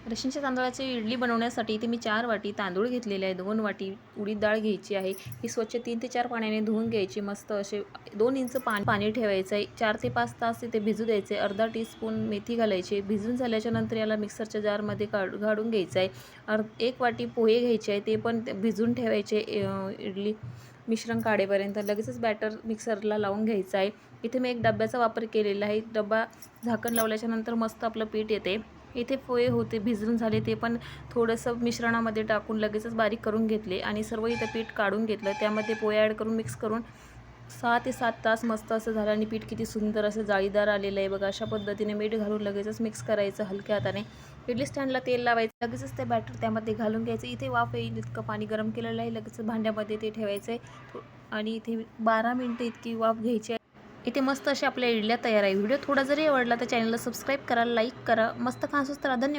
रेशनच्या तांदळाची इडली बनवण्यासाठी इथे मी 4 वाटी तांदूळ घेतलेले आहे, 2 वाटी उडीद डाळ घ्यायची आहे. ही स्वच्छ 3 ते 4 पाण्याने धुवून घ्यायची. मस्त असे 2 इंच पाणी ठेवायचं आहे. 4 ते 5 तास इथे भिजू द्यायचे. अर्धा टीस्पून मेथी घालायची. भिजून झाल्याच्या नंतर याला मिक्सरच्या जारमध्ये काढून घ्यायचं आहे. 1 वाटी पोहे घ्यायचे आहे, ते पण भिजून ठेवायचे इडली मिश्रण काढेपर्यंत. लगेचच बॅटर मिक्सरला लावून घ्यायचं आहे. इथे मी एक डब्याचा वापर केलेला आहे. डब्बा झाकण लावल्याच्या नंतर मस्त आपलं पीठ येते. इथे पोहे होते भिजून झाले, ते पण थोडंसं मिश्रणामध्ये टाकून लगेचच बारीक करून घेतले आणि सर्व इथं पीठ काढून घेतलं. त्यामध्ये पोहे ॲड करून मिक्स करून 6 ते 7 तास मस्त असं झालं आणि पीठ किती सुंदर असं जाळीदार आलेलं आहे बघा. अशा पद्धतीने मीठ घालून लगेचच मिक्स करायचं हलक्या हाताने. इडली स्टँडला तेल लावायचं, लगेचच ते बॅटर त्यामध्ये घालून घ्यायचं. इथे वाफ येईल इतकं पाणी गरम केलेलं आहे, लगेच भांड्यामध्ये ते ठेवायचं आहे आणि इथे 12 मिनिटं इतकी वाफ घ्यायची आहे. इथे मस्त अशा आपल्या इडल्या तयार आहे. व्हिडिओ थोडा जरी आवडला तर चॅनलला सबस्क्राईब करा, लाईक करा. मस्त खास असतं. धन्यवाद.